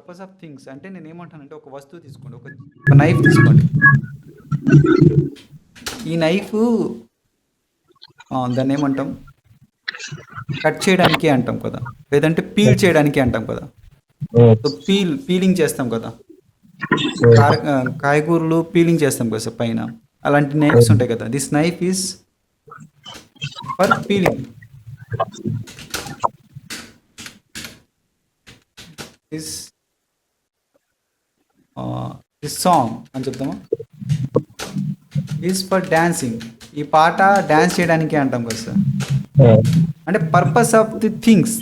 Purpose of things అంటే నేనేమంటానంటే ఒక వస్తువు తీసుకోండి. ఒక నైఫ్ తీసుకోండి. ఈ నైఫ్ దాన్నేమంటాం? కట్ చేయడానికి అంటాం కదా! లేదంటే పీల్ చేయడానికి అంటాం కదా! సో, పీలింగ్ చేస్తాం కదా! కాయగూరలు పీలింగ్ చేస్తాం కదా సార్ పైన. అలాంటి నైఫ్స్ ఉంటాయి కదా! This knife is for peeling. This this song అని చెప్తామా? Is for dancing. ఈ పాట డాన్స్ చేయడానికి అంటాం కదా సార్. అంటే పర్పస్ ఆఫ్ ది థింగ్స్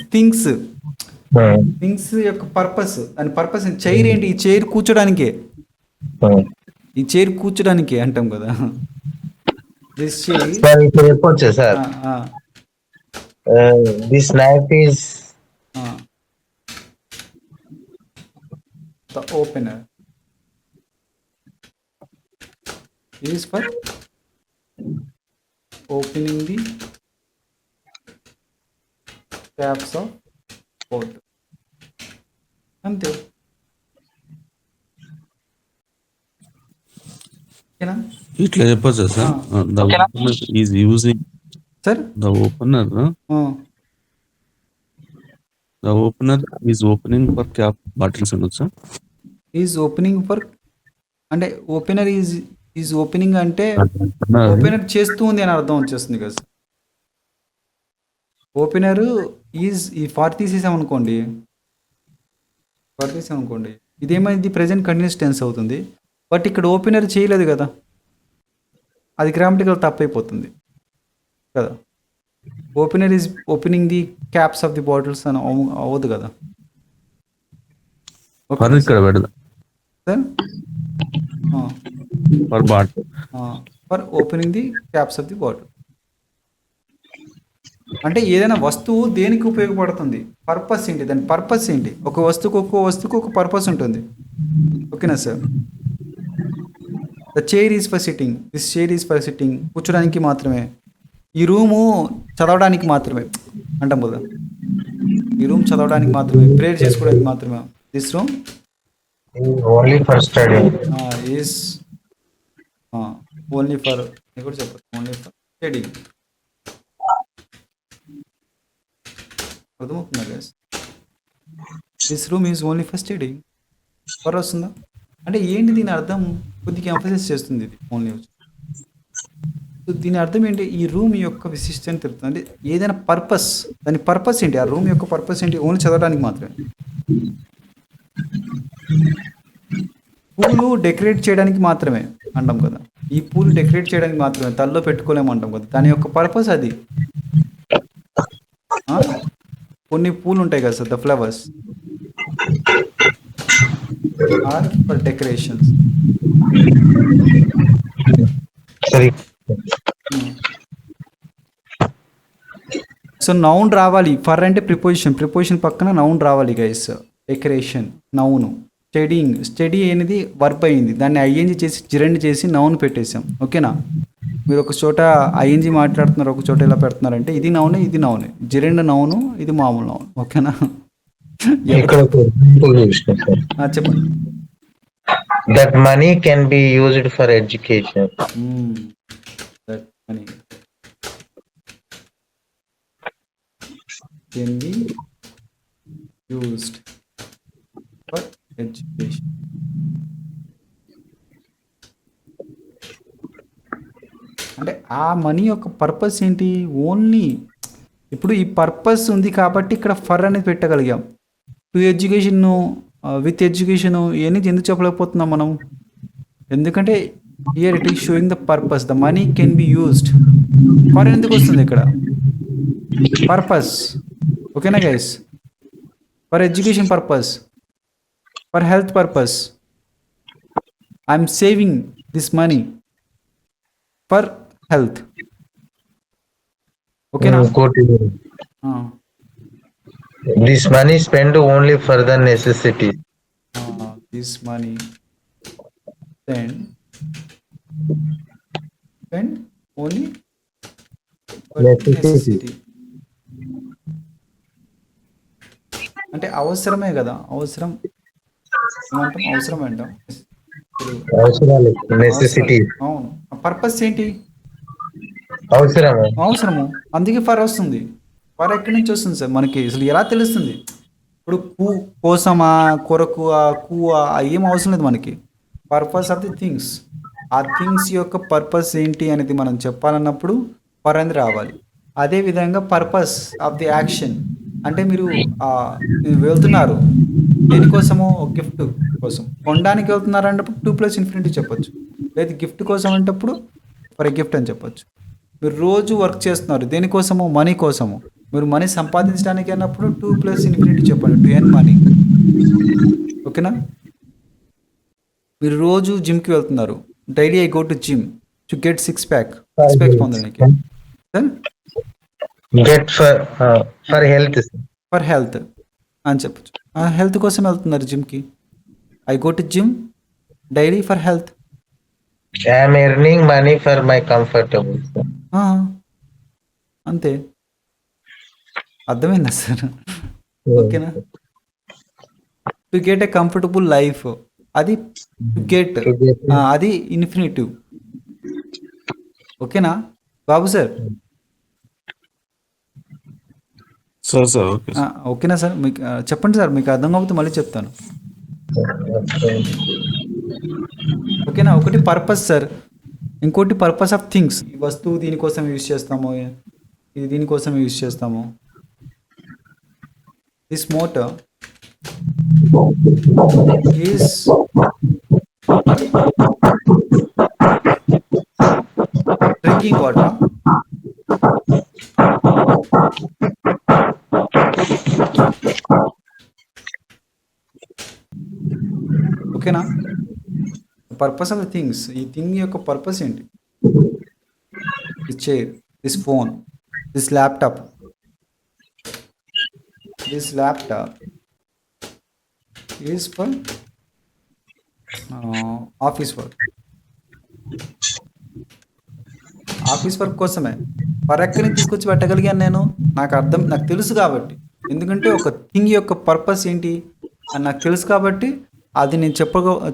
యొక్క పర్పస్. దాని పర్పస్ చైర్ ఏంటి? ఈ చైర్ కూర్చోడానికే. ఈ చైర్ కూర్చోడానికే అంటాం కదా. దిస్ చైర్ సార్ ఇప్పుడు చెప్పొచ్చా sir? This knife is the opener is for opening the taps of water. అంతే. ఓకేనా ఇట్లా చెప్పొచ్చా sir? The opener is using sir? The opener is opening for cap bottles అనొచ్చా? ఈజ్ ఓపెనింగ్ ఫర్ అంటే opener is opening అంటే opener చేస్తూ ఉంది అని అర్థం వచ్చేస్తుంది కదా సార్. ఓపెనర్ ఈజ్ ఈ ఫార్ తీసేసామనుకోండి, ఇదేమైంది? ప్రజెంట్ కంటిన్యూస్ టెన్స్ అవుతుంది. బట్ ఇక్కడ ఓపెనర్ చేయలేదు కదా, అది గ్రామటికల్ తప్పైపోతుంది కదా. Opener is opening the caps of the bottles అని అవ్వదు కదా. ఇక్కడ పెడదాం sir. For bottle for opening the caps of the bottle అంటే ఏదైనా వస్తువు దేనికి ఉపయోగపడుతుంది? పర్పస్ ఏంటి? దాని పర్పస్ ఏంటి? ఒక వస్తువుకు ఒక పర్పస్ ఉంటుంది. ఓకేనా sir? The chair is for sitting. This chair is for sitting, కూర్చోడానికి మాత్రమే. ఈ రూము చదవడానికి మాత్రమే అంటాం కదా. ఈ రూమ్ చదవడానికి మాత్రమే, ప్రేయర్ చేసుకోవడానికి మాత్రమే. This room only for study is only for కూడా చెప్పచ్చు, ఓన్లీ ఫర్ స్టడీ. అర్థమవుతుందా guys? This room is only for study. For వస్తుందా అంటే ఏంటి? దీని అర్థం కొద్దిగా ఎంఫసిస్ చేస్తుంది ఇది ఓన్లీ. సో దీని అర్థం ఏంటి? ఈ రూమ్ యొక్క విశిష్టని తెలుపుతుంది. అంటే ఏదైనా పర్పస్, దాని పర్పస్ ఏంటి? ఆ రూమ్ యొక్క పర్పస్ ఏంటి? ఓన్లీ చదవడానికి మాత్రమే. పూలు డెకరేట్ చేయడానికి మాత్రమే అంటాం కదా. ఈ పూలు డెకరేట్ చేయడానికి మాత్రమే, తల్లో పెట్టుకోలేము అంటాం కదా. దాని యొక్క పర్పస్ అది. కొన్ని పూలు ఉంటాయి కదా sir, the flowers are for decorations. So noun రావాలి. ఫర్ అంటే ప్రిపోజిషన్ పక్కన నౌన్ రావాలి గైస్. Decoration noun. స్టడీ అనేది వర్బ్ అయింది, దాన్ని ఐఎన్జి చేసి జిరెండ్ చేసి నౌన్ పెట్టేసాం. ఓకేనా? మీరు ఒక చోట ఐఎన్జి మాట్లాడుతున్నారు, ఒక చోట ఎలా పెడుతున్నారంటే ఇది నౌనే, ఇది నౌనే. జిరెండ్ నౌను, ఇది మామూలు నౌన్. ఓకేనా? చెప్పండి. That money can be used for education. That money can be used for education. అంటే ఆ మనీ యొక్క పర్పస్ ఏంటి? ఓన్లీ ఇప్పుడు ఈ పర్పస్ ఉంది కాబట్టి ఇక్కడ ఫర్ అనేది పెట్టగలిగాం. టు ఎడ్యుకేషన్, విత్ ఎడ్యుకేషన్ ఇవన్నీ ఎందుకు చెప్పలేకపోతున్నాం మనం? ఎందుకంటే here it is showing the purpose. The money can be used for ఎందుకు వస్తుంది ఇక్కడ? పర్పస్. ఓకేనా guys? For education purpose, for health purpose. I'm saving this money for health. ఓకేనా? This money spend only for the necessity. This money spend only for necessity. అంటే అవసరమే కదా, అవసరం ఏమంటాం? అవసరం అంటాం. తెలుగు. అవసరాలు, అవసరాలు. నెసెసిటీ, అవును. పర్పస్ ఏంటి? అవసరము. అవసరము. అందుకే ఫర్ వస్తుంది. ఫర్ ఎక్కడి నుంచి వస్తుంది సార్ మనకి? అసలు ఎలా తెలుస్తుంది? ఇప్పుడు కోసమా, కొరకు, ఏం అవసరం లేదు మనకి. Purpose of the things. ఆ థింగ్స్ యొక్క పర్పస్ ఏంటి అనేది మనం చెప్పాలన్నప్పుడు ఫర్ అనేది రావాలి. అదేవిధంగా పర్పస్ ఆఫ్ ది యాక్షన్ అంటే మీరు వెళ్తున్నారు దేనికోసమో, ఒక గిఫ్ట్ కోసం కొనడానికి వెళ్తున్నారు అన్నప్పుడు 2 + చెప్పొచ్చు. లేదు గిఫ్ట్ కోసం అంటప్పుడు ఫర్ ఏ గిఫ్ట్ అని చెప్పొచ్చు. మీరు రోజు వర్క్ చేస్తున్నారు దేనికోసమో, మనీ కోసము. మీరు మనీ సంపాదించడానికి అన్నప్పుడు 2 + చెప్పండి, టు ఎర్న్ మనీ. ఓకేనా? మీరు రోజు జిమ్కి వెళ్తున్నారు. Daily I go to gym to get 6 pack పొందడానికి. Get for health. For health అని చెప్పచ్చు. హెల్త్ కోసం వెళ్తున్నారు జిమ్కి. I go to gym daily for health. I'm earning money for my comfortable. అంతే. అర్థమైందా సార్? ఓకేనా? To get a comfortable life అది టు గెట్, అది ఇన్ఫినిటివ్. ఓకేనా బాబు సార్? Sir okay sir. ఓకేనా సార్? మీకు చెప్పండి సార్, మీకు అర్థం కాకపోతే మళ్ళీ చెప్తాను. ఓకేనా? ఒకటి పర్పస్ సార్, ఇంకోటి పర్పస్ ఆఫ్ థింగ్స్. ఈ వస్తువు దీనికోసం యూజ్ చేస్తాము, ఇది దీనికోసం యూజ్ చేస్తాము. This motor is drinking water. ఓకేనా? Purpose of the things. ఈ థింగ్ యొక్క పర్పస్ ఏంటి? This chair, this phone, this laptop. This laptop is for office work. Office work కోసమే. ఫర్ ఎక్కడి నుంచి తీసుకొచ్చి పెట్టగలిగాను నేను? నాకు తెలుసు కాబట్టి. ఎందుకంటే ఒక థింగ్ యొక్క పర్పస్ ఏంటి అని నాకు తెలుసు కాబట్టి అది నేను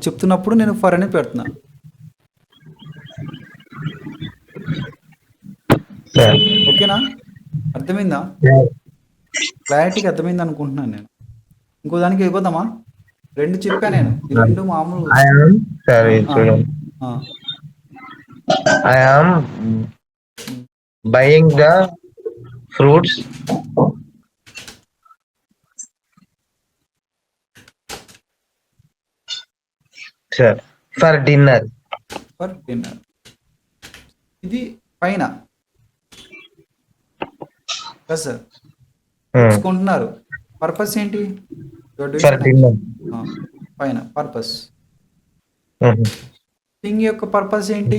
చెప్తున్నప్పుడు నేను ఫర్ అని పెడుతున్నాను. ఓకేనా? అర్థమైందా? క్లారిటీగా అర్థమైంది అనుకుంటున్నాను నేను. ఇంకో దానికి వెళ్ళిపోదామా? 2 చెప్పా నేను. ఈ 2 మామూలు. I am buying the fruits for dinner. For dinner. ఇది పైన కదా సార్? తీసుకుంటున్నారు. పర్పస్ ఏంటి? For dinner. పైన పర్పస్. థింగ్ యొక్క పర్పస్ ఏంటి?